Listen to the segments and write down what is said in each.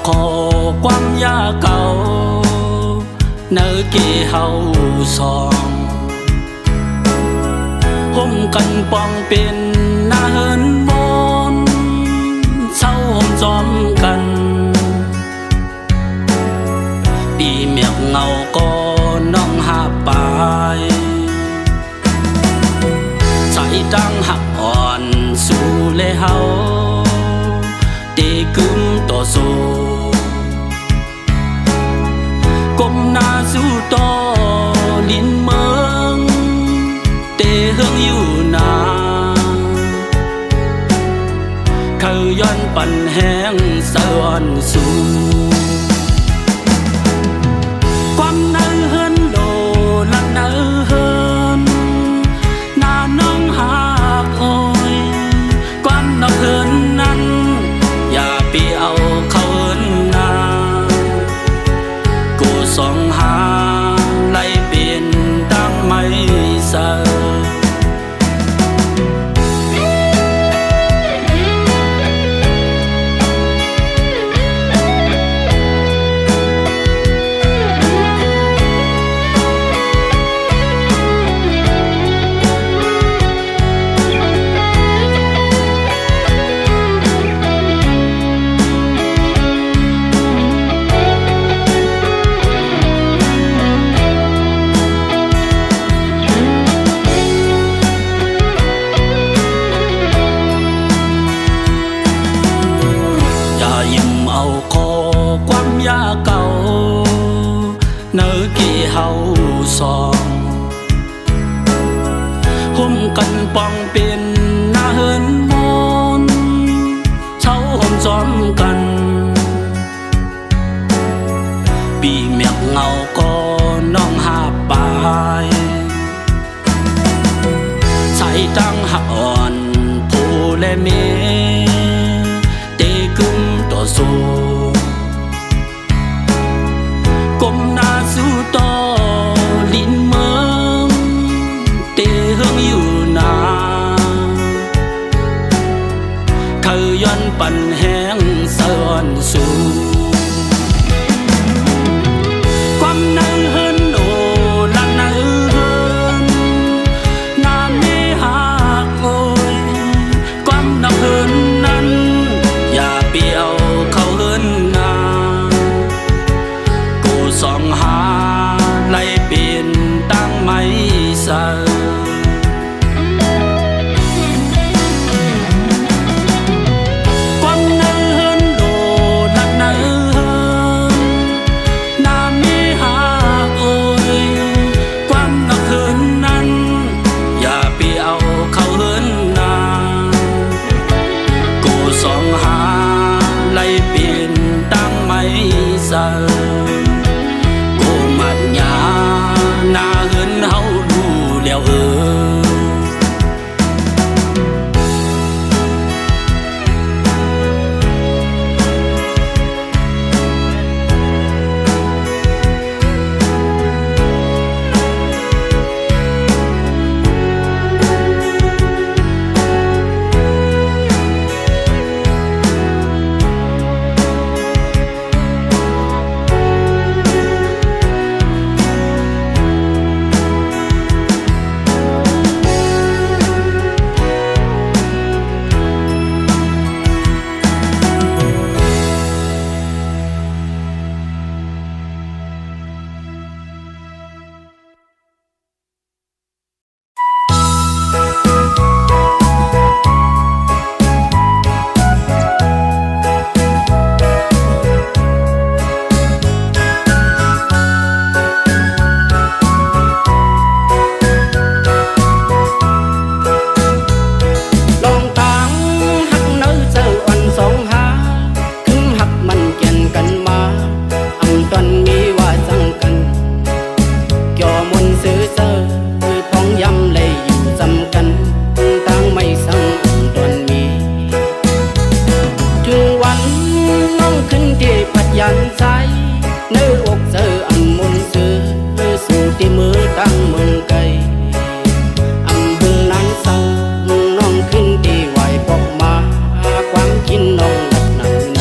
ขอความยาเก่าเนื้อเกี่เฮาสองห่มกันปองเป็นหน้าเฮินบนเศร้าห่มจอมกันปีเมียกเงาก็น้องหาปายใจตั้งหักอ่อนสู่เลยเฮาตีกึมต่อสู้ก้มหน้าสู้ต่อลิ้นเมืองเตะเฮืองอยู่นาเขาย้อนปั่นแห้งสะอ่อนสู่ความเนื้อเฮินโลละเนื้อเฮินหน้าน้องหากโอยความนอกเฮินนั้นอย่าไปเอาเขาเฮินนากูสองหาไล่เปลี่ยนตั้งไม่เสยาเก่าเนื้อกี่เฮาสองห่มกันปองเป็นหน้าเฮินมนเช้าห่มจอมกันปีเมียกเงาก็น้องหาปายใส่ตั้งหักอ่อนผู้และเมเตกึมต่อสู้ก้มหน้าสู้ต่อลิ้นเมืองเตะเฮืองอยู่นาเขาย้อนปั่นแห้งสะอ่อนสู่ความเนื้อเฮินโอละเนื้อเฮินหน้าไม่หักโอยความนอกเฮินนั้นอย่าเปี่ยวเขาเฮินนาสองหาไล่เปลี่ยนตั้งไม่เสความเนื้อเฮินโลละเนื้อเฮินหน้าไม่หักโอยความนอกเฮินนั้นอย่าไปเอาเขาเฮินนากูสองหาไล่เปลี่ยนตั้งไม่เสหน้าเฮินเฮาดูแล้วยันใจเนื้ออกเจออันมุนซื้อสู่ที่มือตั้งเมืองไกลอำเภอนั้นสั่งน้องขึ้นที่ไหวปอกมาความกินน้องหนักหนักใน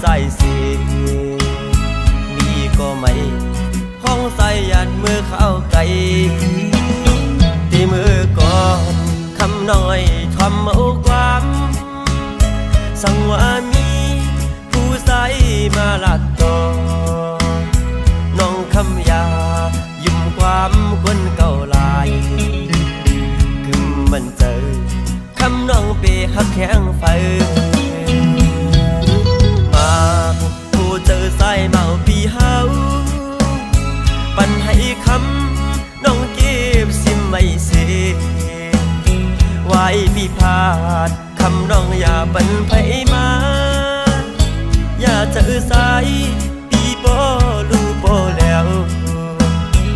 ใส่สีมีก็ไม่ห้องใส่ยันมือเข้าไกลที่มือก่อนคำน้อยทำเอาความสั่งว่ามีผู้ใส่มาลัดต่อน้องคำยายุ่มความคนเก่าลายกึมมันเจอคำน้องเปหักแข็งไฟมาผู้เจอใส่เมาปีเฮาปันให้คำน้องเก็บสิมไม่เสียไว้พี่พาดคำน้องอย่าปันไผมาอย่าเจอสายพี่บ่รู้บ่แล้ว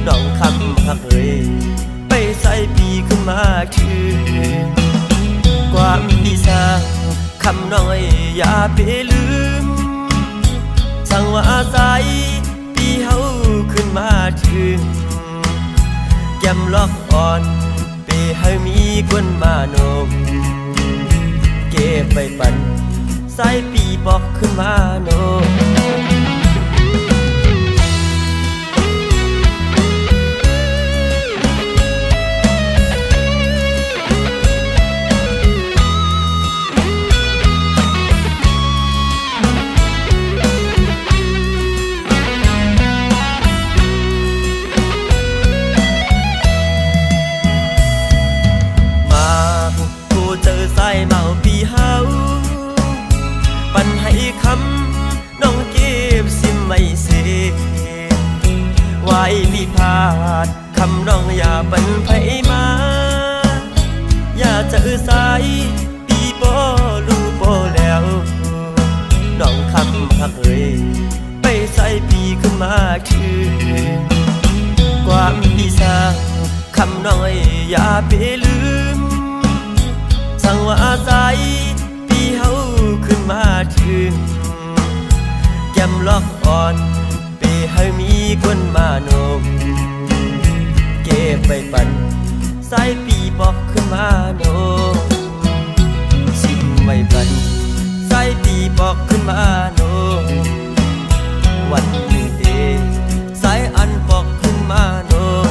น้องคำหักเอ่ยไปใส่ปีขึ้นมาคือความดีสร้างคำน้อยอย่าไปลืมสั่งว่าอาศัยพี่เฮาขึ้นมาถึงแก้มล็อกอ่อนไปให้มีคนมาโนมเก็บไปปั่นสายปีบอกขึ้นมาโนมเมาปีเฮาปันให้คำน้องเก็บสิไม่เสียไว้พี่พาดคำน้องอย่าปันไผมาอย่าเจอสายพี่บ่รู้บ่แล้วน้องคำหักเอ่ยไปใส่ปีขึ้นมาคือความดีสร้างคำน้อยอย่าไปลืมสั่งว่าอาศัยพี่เฮาขึ้นมาถึงแก้มล็อกอ่อนไปให้มีคนมาโนมเก็บไปปั่นสายปีบอกขึ้นมาโนมชิมไม่ปั่นสายปีบอกขึ้นมาโนมวันหนึ่งเดสายอันบอกขึ้นมาโนม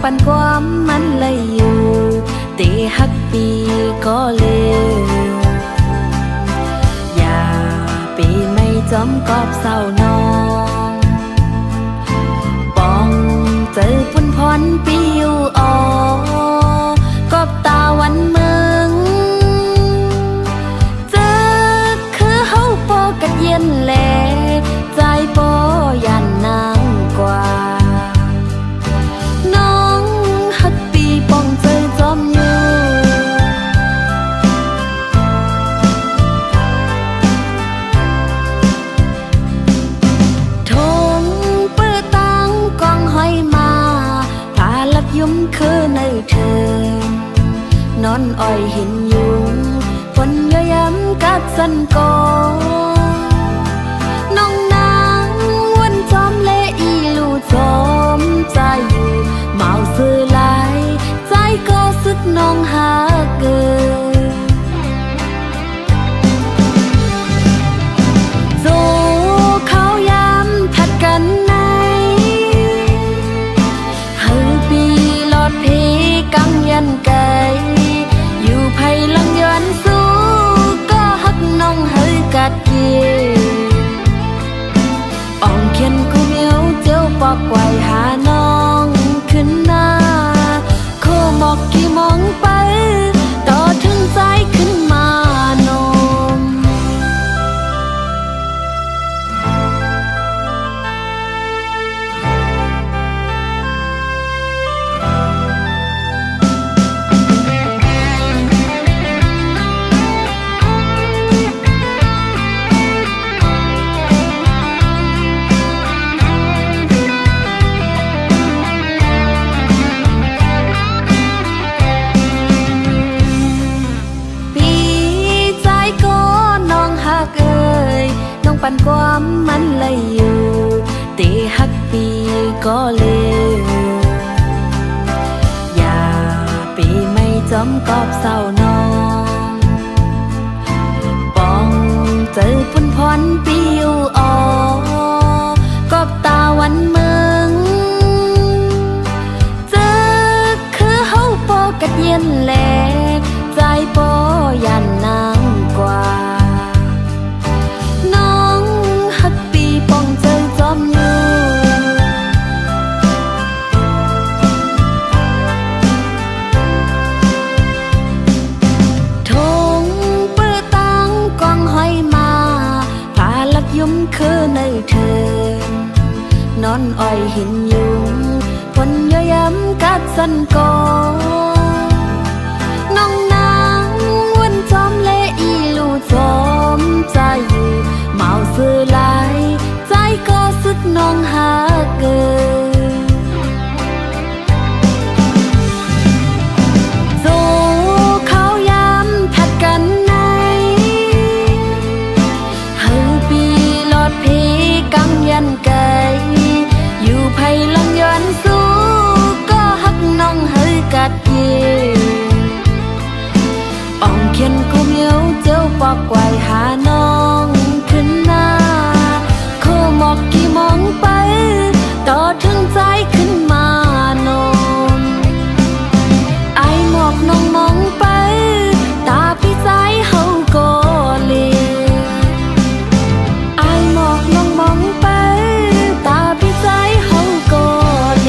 ปันความมันเลยอยู่ตีหักปีก็เลวอย่าปีไม่จอมกอบเศร้าน้องปองเจอปุ่นพรปีอยู่ออกอบตาวันเมืองเจอคือเฮาปอกัดเย็นแลใจปอยันนางกว่าคือในเธอนอนอ้อยเห็นยุงฝนเยอะย้ำกัดสันกอน้องนางวันจอมเละอีลูจอมใจอยู่เมาซื้อหลายใจก็สึกน้องหาเกินโซเขาย้ำทัดกันในกังยันไกอยู่ไผ่ลังย้อนสู้ก็หักน้องเฮยกัดเกียอ่องเขียนกูเหมียวเจ้าปอกไว้หาน้องขึ้นหน้า ก็เลวอย่าปีไม่จอมกอบเศร้านองปองเจอปุ่นพรปีอยู่ออกอบตาวันเมืองเจอคือเฮาปอกัดเย็นแลใจปอยันนางกว่าน้องฮักปีปองเจอจอมอยู่ทงเปื้อตังกองห้อยมาพาลักยุ่มคือในเธอนอนอ้อยหินยุงพนเยอะย้ำกัดสันกอน้องนางวันจอมเลอีลูจอมใจอยู่เมาซื้อหลายใจก็สุดน้องหาเกินโซเขาย้ำผัดกันในเฮาปีหลอดเพกังยันไกอยู่ไผ่ลังย้อนสู้ก็ฮักน้องเฮากัดเย่ป่องเขียนกูเมียวเจ้าปอกไว้หาน้องขึ้นหน้าโคหมอกกี่มองไปต่อถึงใจขึ้นมานมไอหมอกน้องมองไปตาพี่ใจเฮาก็เลไอหมอกน้องมองไปตาพี่ใจเฮาก็เล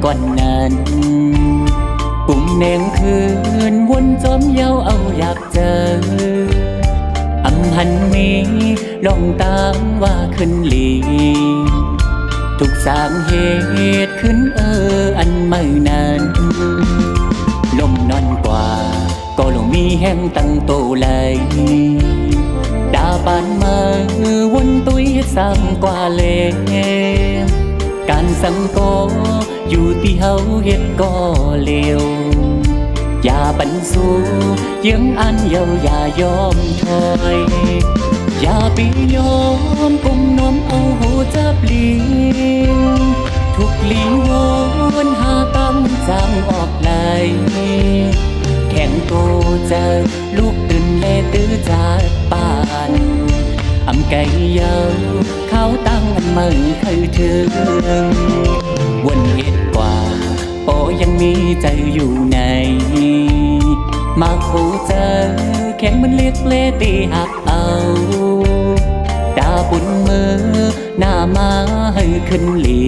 ก่อนนั้นปุ่มแนงคืนวนจอมเยาเอาอยากเจออำหันนี้ลองตามว่าขึ้นลีทุกสร้างเหตุขึ้นอันไม่นานลมนอนกว่าก็ลงมีแห้งตั้งโตเลยดาปานมาวนตุยสร้างกว่าเลการสังกออยู่ที่เฮาเฮ็ดก็เลวอย่าปันสู้ยังอันเยาอย่ายอมถอยอย่าไปยอมกุมน้อมเอาหูจับลิงทุกลีวนหาตั้งจางออกไหลแข่งโตเจอลูกตื่นเลตื้อจากป่านอำไก่เยาเขาตั้งอันไม่เคยถึงวนเหตุกว่าโอยังมีใจอยู่ในมาคู่เจอแข็งมันเรียกเลตีหักเอาดาปุ่นมือหน้ามาให้ขึ้นลี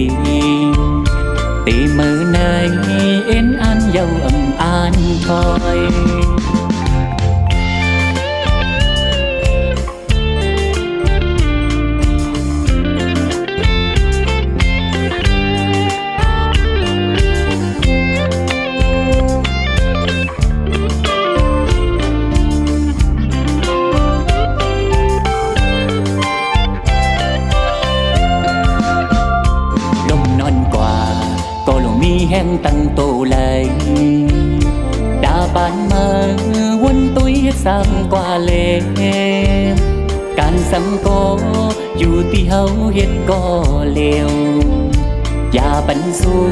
ตีมือในเอ็นอันเยาอ่ำอ่านคอยแห้งตั้งโตเลยดาบานมาวนตุยซ้ำกว่าเลการสังกออยู่ที่เฮาเฮ็ดก็เลวอย่าปันสู้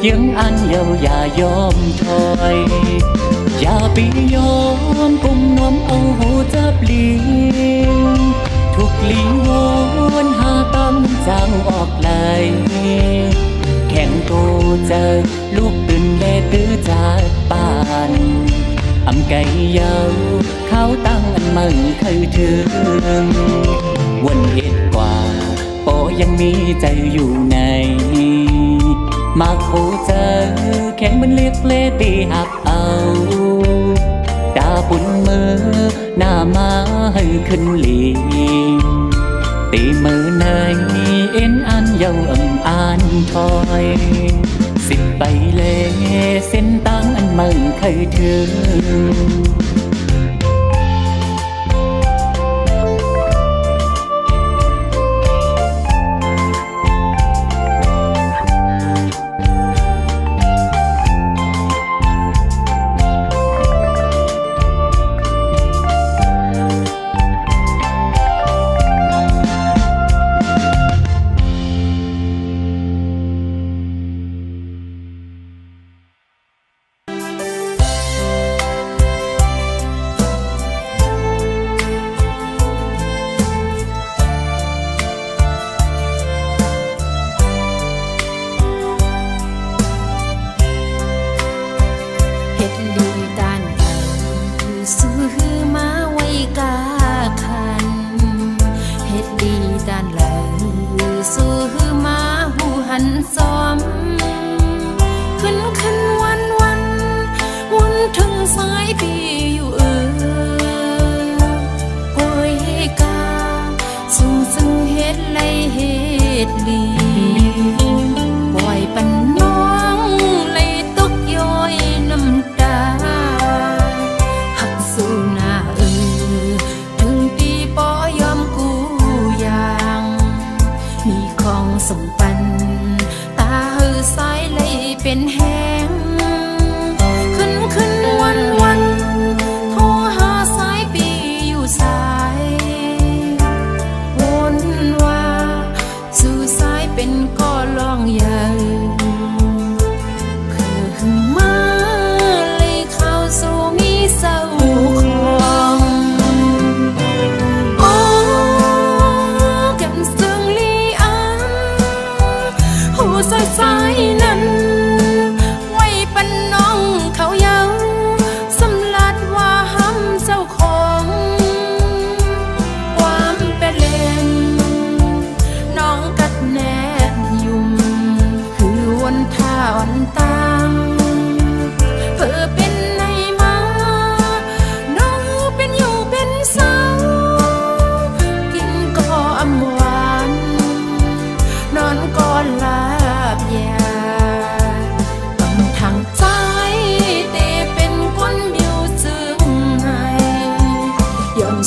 ยังอันเยาอย่ายอมถอยอย่าไปยอมกุมน้อมเอาหูจับลิงทุกลีวนหาตั้งจางออกไหลแข่งโตเจอลูกตื่นเลตื้อจากป่านอำไก่เยาเขาตั้งอันไม่เคยถึงวนเหตุกว่าโอยังมีใจอยู่ในมาโคเจอแข่งมันเรียกเลตีหักเอาดาปุ่นมือหน้ามาให้ขึ้นลีตีมือในเอ็นอันเยาอ่ำอ่านถอยสิบใบเล่เส้นตั้งอันไม่เคยถึง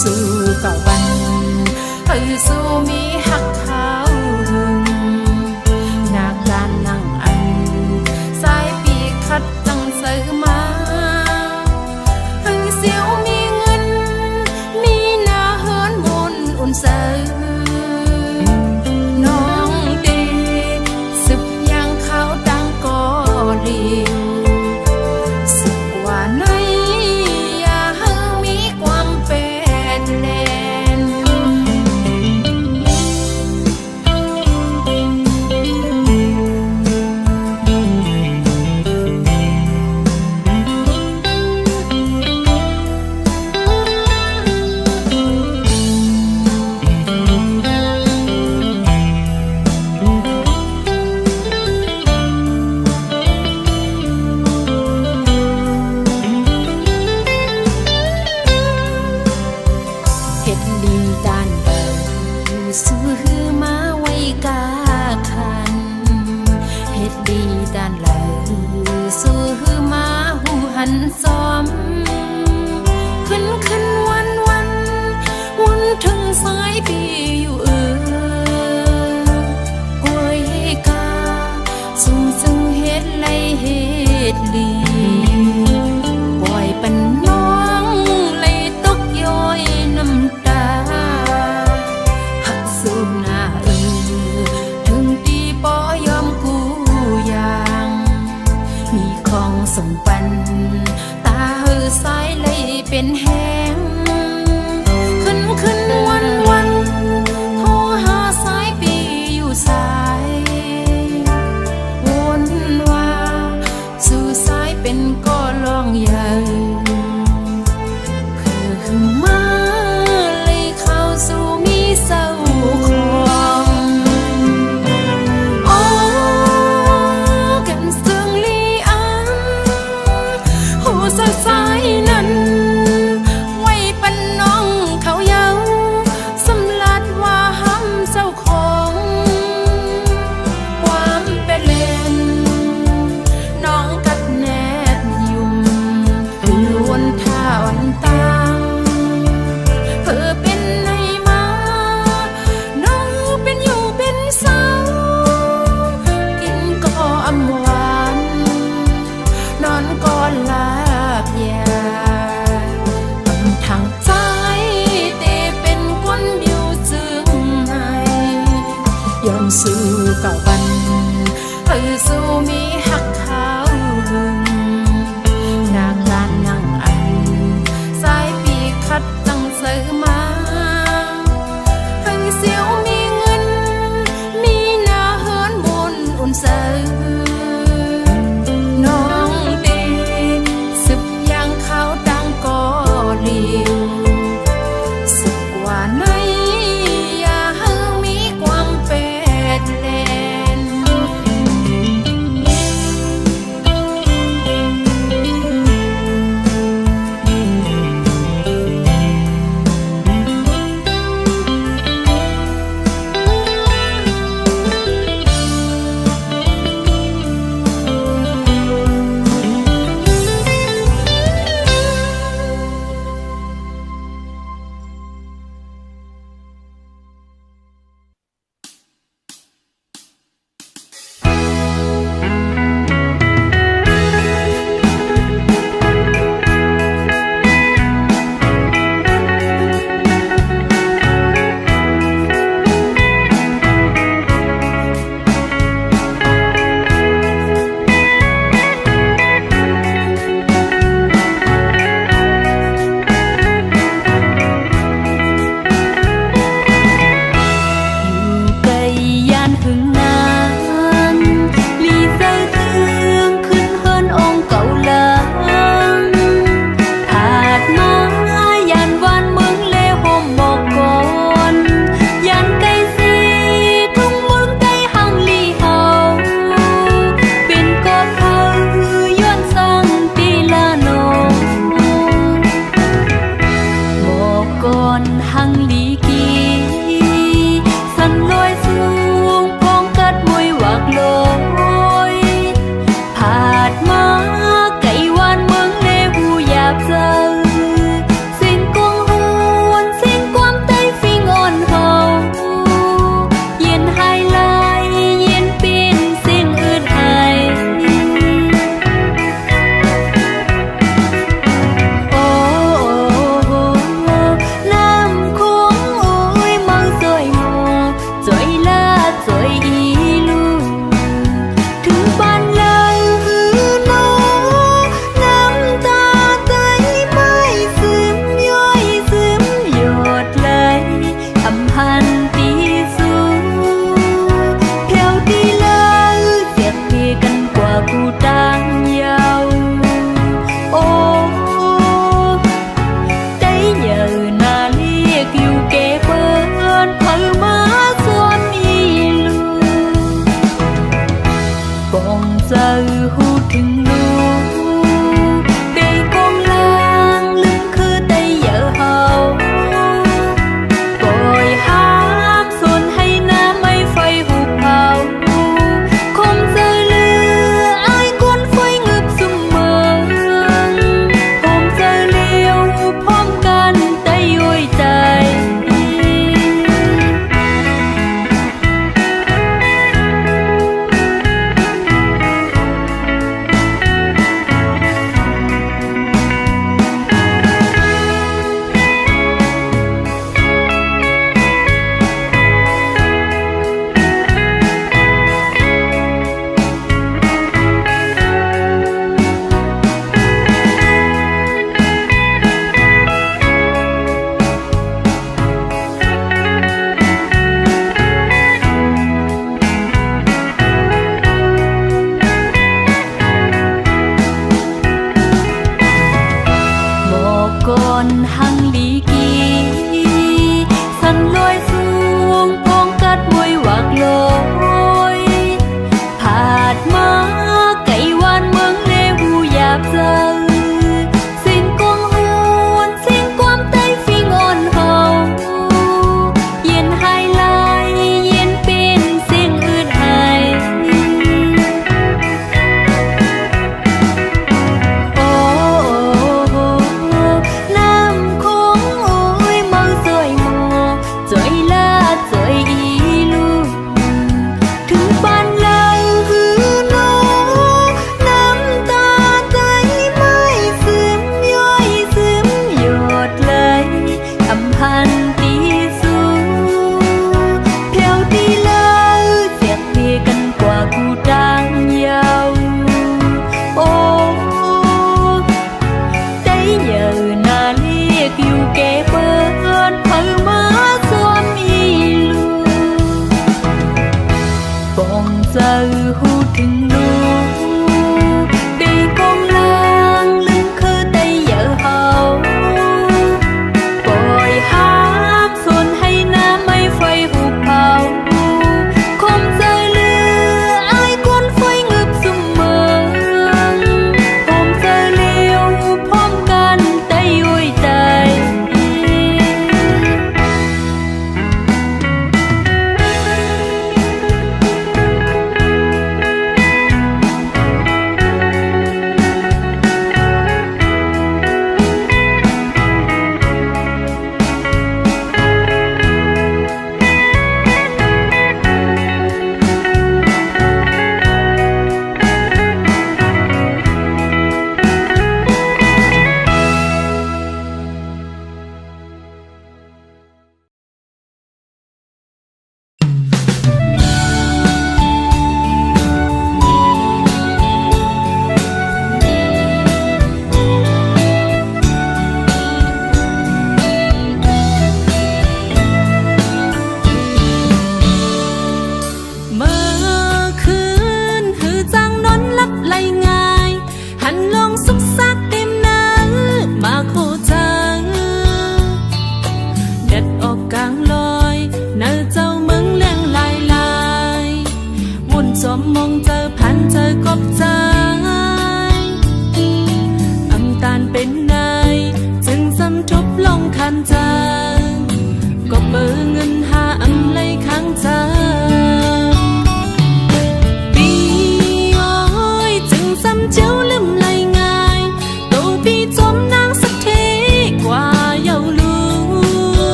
สู้กับวันเอ้ยสู้มีหักเขาหึงหน้าการนั่งอันสายปีคัดจังเสือมาถึงเสียวมีเงินมีหน้าเฮินบนอุ่นเสือน้องดีสึบยางเขาดังก่อดีสึกว่าในอย่าให้มีความเป็นแลน เฮ็ดดีด้านเดินซื้อมาไว้กาคันเฮ็ดดีด้านไหลซื้อมาหูหันซ้อมขึ้นวันถึงสายปีอยู่กล้วยกาสูงซึ่งเฮ็ดไรเฮ็ดดีปล่อยปันน้องเลยตกย้อยน้ำตาหักสู้หน้าถึงตีปอยอมกูอย่างมีของส่งปันตาสายเลยเป็นแห้งขึ้นวันโทรหาสายปีอยู่สายวนว่าสู่สายเป็นก็ลองใหญ่คือมาเลยเข้าสู่มีเศร้าของโอ้กันซึ่งลีอันหูสายนั้น อนหังลีกีสันลอยสูงพองกัดมวยหวักลอยผาดมาไก่วานเมืองเลหูหยาบเจอเสียงกวางหวนเสียงความไต้ฟิงอ่อนเฮาเย็นไฮไลเย็นเป็นเสียงอืดหายโอ้น้ำคงโอ้ยเมาสวยโมจอยลาจอยอีลูถึงปานลังหือน้อน้ำตาใจไม่ซึมย่อยซึมหยดไหลอำพันตีสูเพียวตีเลาเสียดเพียกันกว่ากูดังยาวโอ้ได้เยอะนาเรียกอยู่แก่เปิดเพิ่มาสวมอีลูปองเจอหูถึงลูได้กองลางลืมคือได้เยอะเฮาปล่อยฮักส่วนให้น้ำไม่ไฟหุบเผาคมใจเหลืออายคนไฟงึบสุ่มเมืองพร้อมใจเลี้ยวพร้อมกันได้ย้อยใจ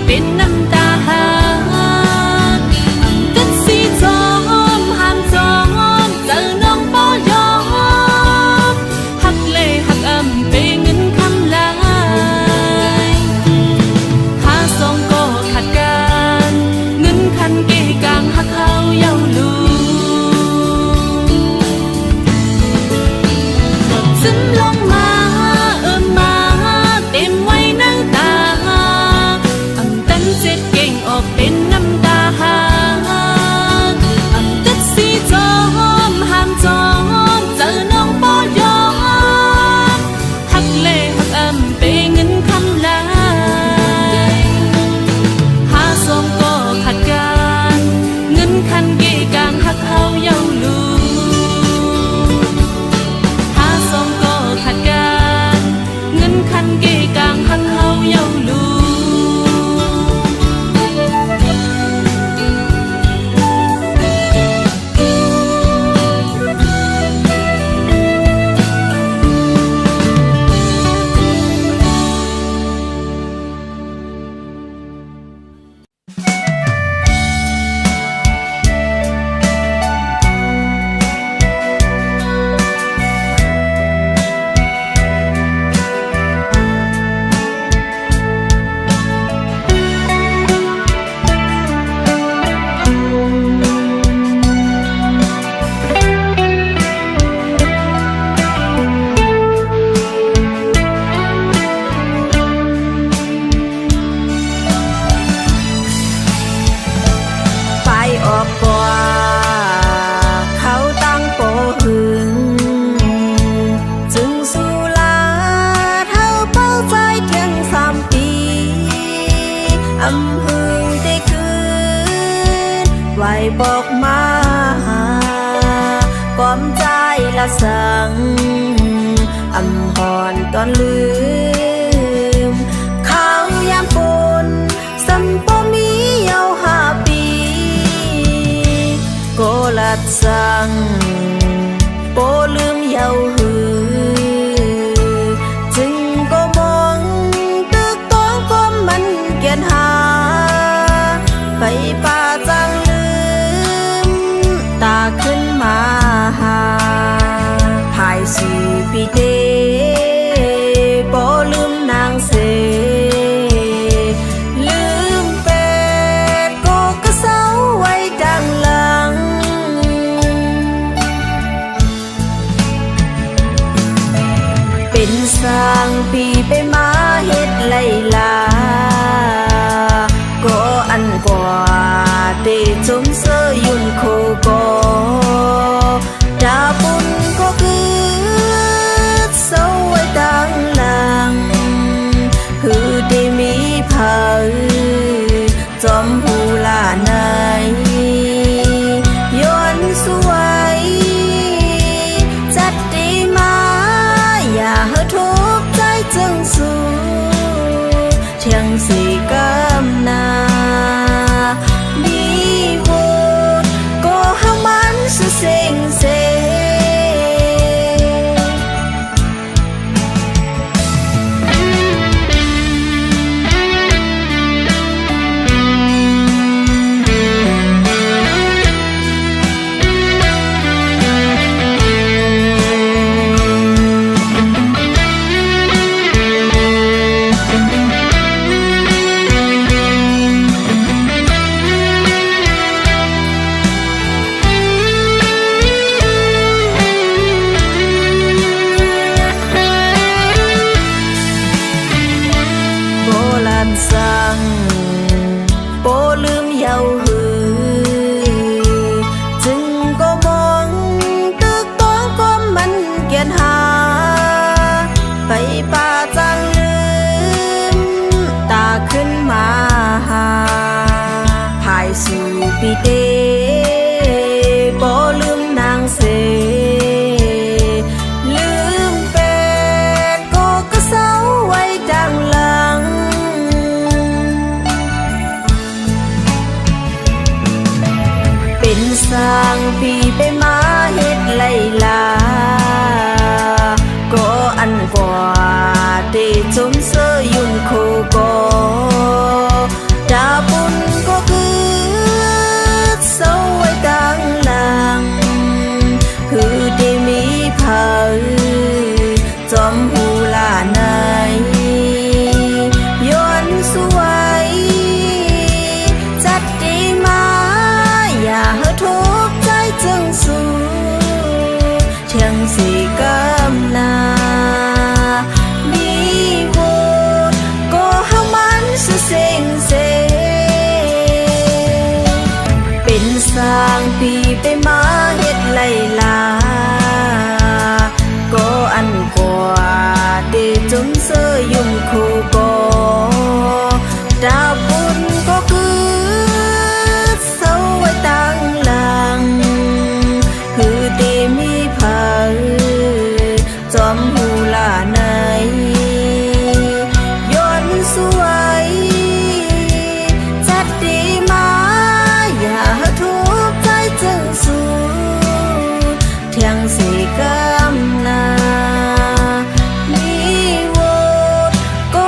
เป็นน้ำตาหาอ บอกมาความใจละสังอำพรตอนลืมข้าวยามปนสัมปมีเยา5 ปีโกลัดสังโปลืมเยาหือจึงก็มองตึกต้องก็มันเกียนหาไปป่าจังลืมตาขึ้นมาหาภายสีปีเตโปลืมนางเสลืมเป็ดโกกระเซาไว้ดังหลังเป็นสร้างปีไปมาเฮ็ดไล่ลาก็อันกว่าเตจมเสยยุ่นโคโกดาบุญก็คือเสาไว้ดังหลังคือได้มีเผาจอมหูลาในย้อนสวยจัดดีมาอย่าให้ทุกข์ใจจึงสู้เชียงสีกำนามีโวดก็หามันสุเซงเซสังโปลืมเยาหือจึงก็มองตึกต้องก็มันเกียนหาไปป่าจังลืมตาขึ้นมาหาภายสู่ปีเตโปลืมนางเสลืมเป็ดโกกระเซาไว้ดังหลังเป็นสร้างปีไปมาเฮ็ดไล่ลาก็อันกว่าเตจมเสยยุ่นโคโกดาบุญก็คือเสาไว้ดังหลังคือได้มีเผาจอมหูลาในย้อนสวยจัดดีมาอย่าให้ทุกข์ใจจึงสู้เชียงสีกำนามีโวดก็หามันสุเซงเซเป็นสร้างปีไปมาเฮ็ดไล่ลาก็อันกว่าเตจมเสยยุ่นโคโกดาบุญก็คือเสาไว้ดังหลังคือได้มีเผาจอมหูลาในย้อนสวยจัดดีมาอย่าให้ทุกข์ใจจึงสู้เทียงสีกำนามีโวดก็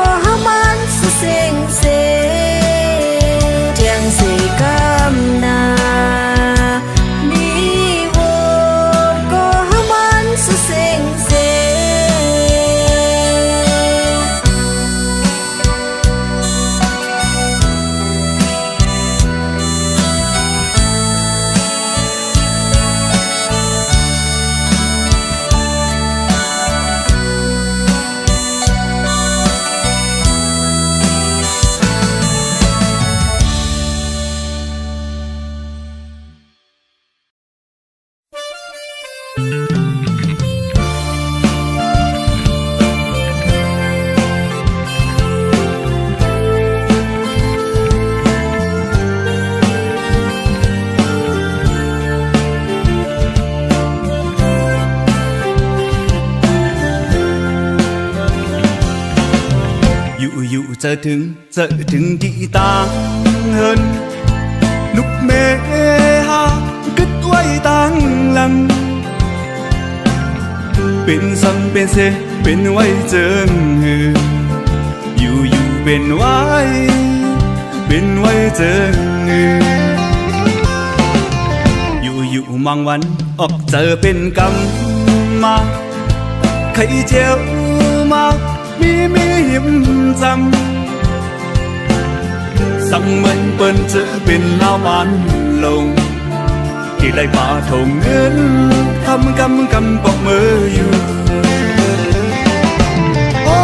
เจอถึงที่ต่างเฮินlúc mê ha cất quay tăng lăng bên sân bên xe bên quay chân hưอยู่bên quay chân hưอยู่บางวันออกเจอเป็นกรรมมาใครเจียวมามีหิมจำสั่งมันเปิ้นเจอเป็นลาวบ้านลงที่ไรป่าทงเงินทำกำปอกมืออยู่โอ้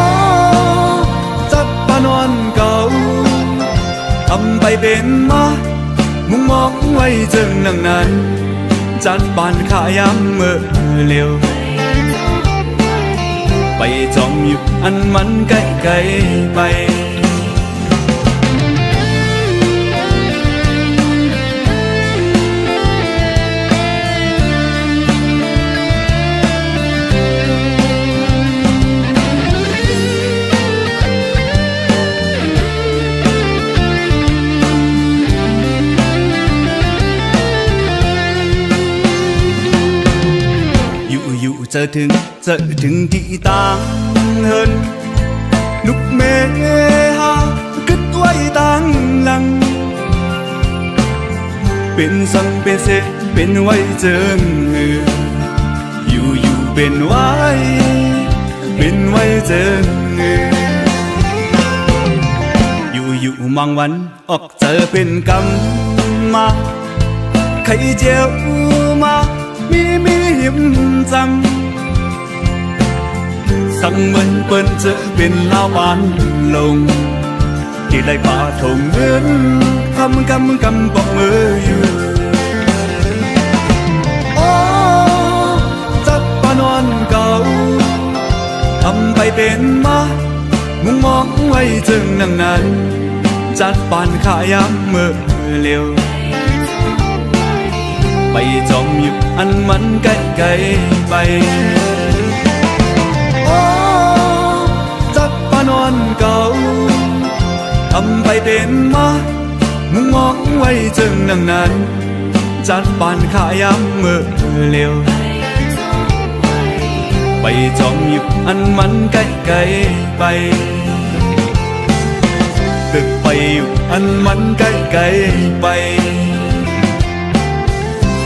จับปานอนเก่าทำไปเป็นมามุงมองไว้จึงนั่งนั้นจัดบ้านขายำเมื่อเร็วไปจอมอยู่อันมันไกลไปเจอถึงที่ต่างเฮินlúc mê ha cất quay tăng lăng bên sân bên xe bên quay chân hưอยู่bên quay chân hưอยู่บางวันออกเจอเป็นกรรมมาใครเจียวมามีหิมจำสั่งมันเปิ้นเจอเป็นลาวบ้านลงที่ไรป่าทงเงินทำกำปอกมืออยู่โอ้จับปานอนเก่าทำไปเป็นมามุงมองไว้จึงนั่งนั้นจัดปานขายำเมื่อเร็วไปจอมอยู่อันมันไกลไปโอ้จับปานอนเก่าทำไปเป็นมามุงมองไว้จึงนั่งนั้นจัดปานขายำเมื่อเร็วไปจอมอยู่อันมันไกลไปตึกไปอยู่อันมันไกลไป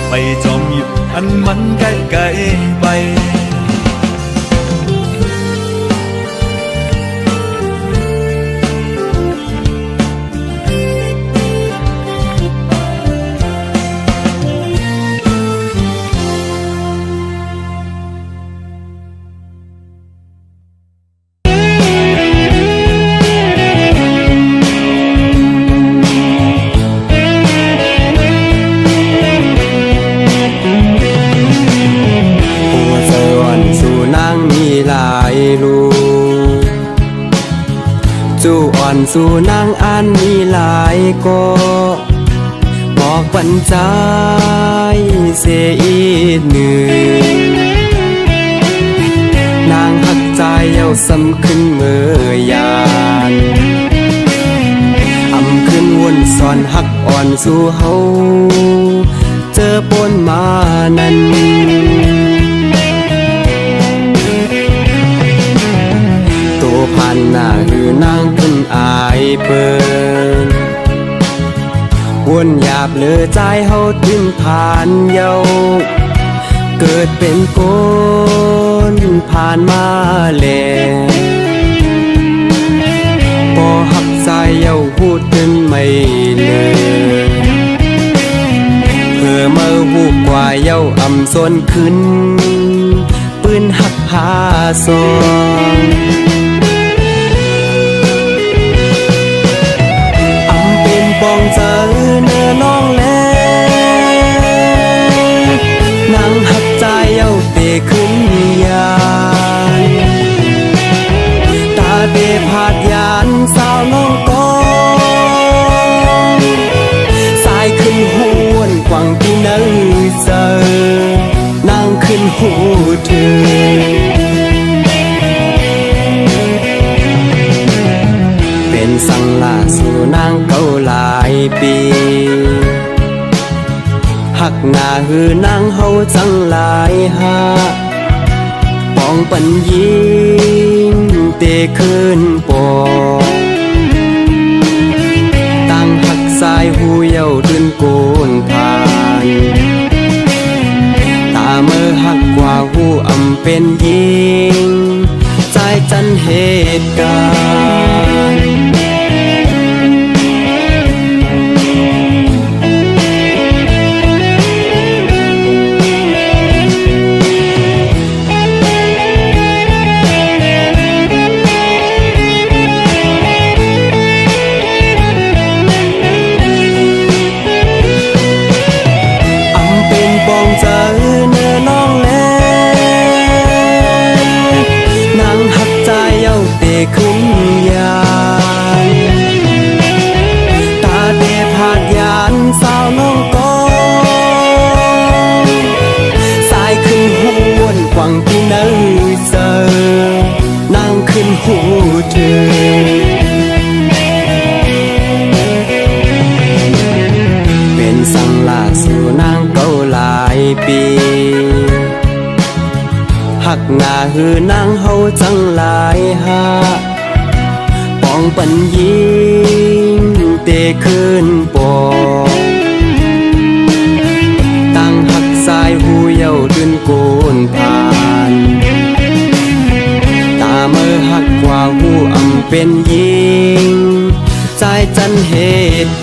ไปจอมอยู่อันมันไกลไปจูอ่อนสู่นางอันมีหลายก็บอกปัญใจเสียอีหนึ่งนางหักใจเย้าซ้ำขึ้นเมื่อยานอำขึ้นวนสอนหักอ่อนสู่เฮาเจอปนมานั้นผ่านหน้าคือนางขึ้นอายเปิ้นวนหยาบเลือใจเฮาทิ้งผ่านเยาเกิดเป็นคนผ่านมาแลพอหักใจเยาพูดขึ้นไม่เลยเพื่อมาหูกว่าเยาอำส่วนขึ้นปืนหักพาซองปองเจอเนื้อน้องแลนางหักใจเย้าเตะขึ้นยานตาเตะผาดยานสาวน้องกองสายขึ้นหวนกว่างที่นั่งเจอนางขึ้นหูเธอเป็น ปีหักหน้าหือนางเฮาจังหลายหาปองปันยิงเตคืนปอตั้งหักสายหูเย้าดืนโกนทานตาเมื่อหักกว่าหูอำเป็นยิงใจจันเหตุการณ์บองเจอเนื้อน้องแลนางหักใจเย้าเตะขึ้นยานตาเตะผาดยานสาวน้องกองสายขึ้นหูวนกว่างที่เนื้อเจอนางขึ้นหูเธอเป็นสังลาสู่นางเก่าหลายปีหักหน้าหือนางเฮาจังหลายหาปองปันยิงเตคืนปอตั้งหักสายหูเย้าดืนโกนผ่านตาเมื่อหักกว่าหูอำเป็นยิงใจจันเหตุ